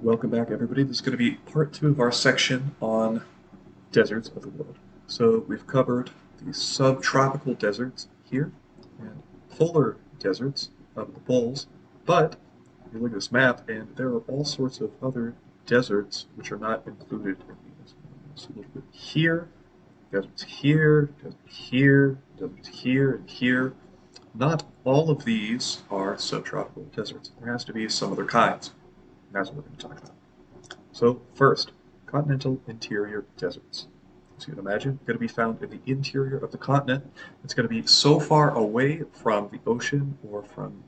Welcome back, everybody. This is going to be part two of our section on deserts of the world. So we've covered the subtropical deserts here and polar deserts of the poles, but you look at this map and there are all sorts of other deserts which are not included in these. So a little bit here, deserts here, desert here, deserts here, and here. Not all of these are subtropical deserts. There has to be some other kinds. And that's what we're going to talk about. So first, continental interior deserts. As you can imagine, going to be found in the interior of the continent. It's going to be so far away from the ocean or from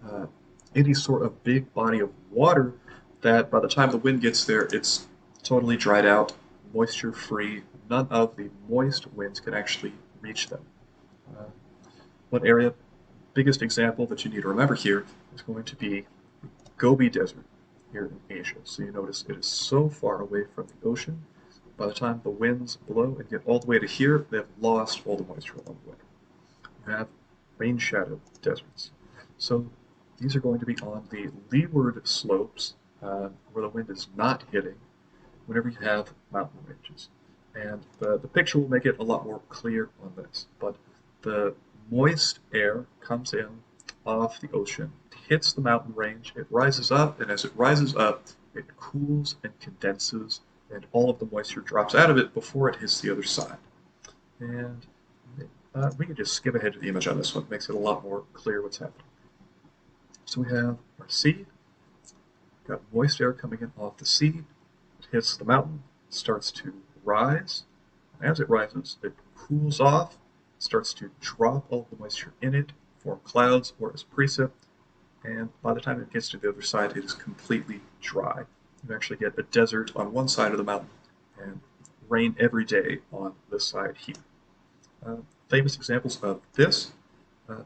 uh, any sort of big body of water that by the time the wind gets there, it's totally dried out, moisture free. None of the moist winds can actually reach them. Uh, one area, biggest example that you need to remember here is going to be Gobi Desert here in Asia. So you notice it is so far away from the ocean. By the time the winds blow and get all the way to here, they've lost all the moisture along the way. You have rain shadow deserts. So these are going to be on the leeward slopes where the wind is not hitting whenever you have mountain ranges. And the picture will make it a lot more clear on this. But the moist air comes in off the ocean, hits the mountain range, it rises up, and as it rises up, it cools and condenses, and all of the moisture drops out of it before it hits the other side. And we can just skip ahead to the image on this one. It makes it a lot more clear what's happening. So we have our sea, got moist air coming in off the sea, it hits the mountain, starts to rise. As it rises, it cools off, starts to drop all the moisture in it, form clouds or as precip, and by the time it gets to the other side, it is completely dry. You actually get a desert on one side of the mountain and rain every day on this side here. Famous examples of this,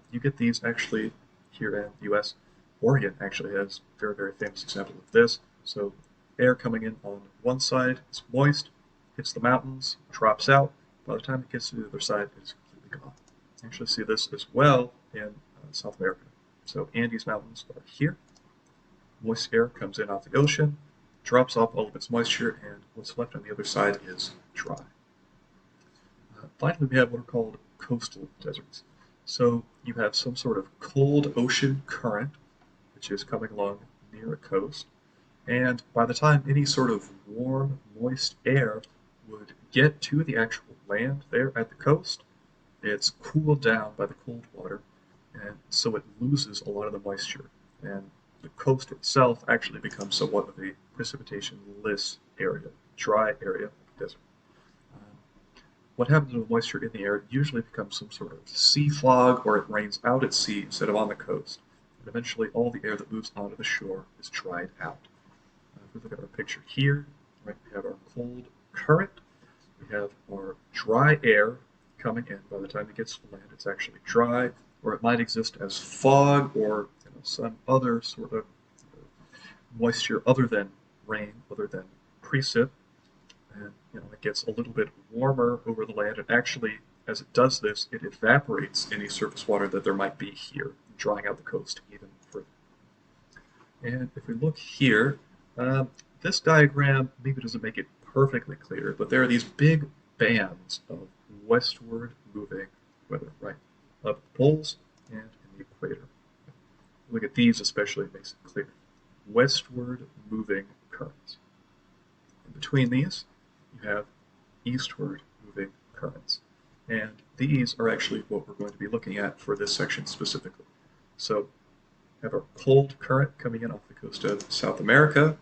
you get these actually here in the US. Oregon actually has very, very famous example of this. So air coming in on one side is moist, hits the mountains, drops out. By the time it gets to the other side, it is completely gone. You actually see this as well in South America. So Andes Mountains are here. Moist air comes in off the ocean, drops off all of its moisture, and what's left on the other side is dry. Finally, we have what are called coastal deserts. So you have some sort of cold ocean current, which is coming along near a coast, and by the time any sort of warm, moist air would get to the actual land there at the coast, it's cooled down by the cold water, and so it loses a lot of the moisture. And the coast itself actually becomes somewhat of a precipitation-less area, dry area of the desert. What happens with moisture in the air usually becomes some sort of sea fog, or it rains out at sea instead of on the coast. And eventually all the air that moves onto the shore is dried out. If we look at our picture here, right, we have our cold current, we have our dry air coming in. By the time it gets to land, it's actually dry, or it might exist as fog or some other sort of moisture other than rain, other than precip. And it gets a little bit warmer over the land, and actually, as it does this, it evaporates any surface water that there might be here, drying out the coast even further. And if we look here, this diagram maybe doesn't make it perfectly clear, but there are these big bands of westward moving weather, right, up the poles and in the equator. Look at these especially, it makes it clear. Westward moving currents. In between these, you have eastward moving currents. And these are actually what we're going to be looking at for this section specifically. So we have our cold current coming in off the coast of South America,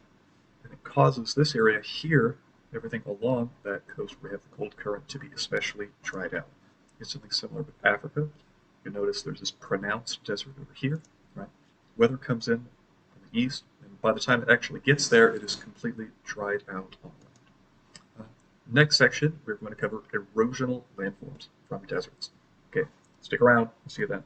and it causes this area here, everything along that coast where we have the cold current, to be especially dried out. It's something similar with Africa. You notice there's this pronounced desert over here, right? Weather comes in from the east, and by the time it actually gets there, it is completely dried out on land. Next section, we're going to cover erosional landforms from deserts. Okay, stick around, we'll see you then.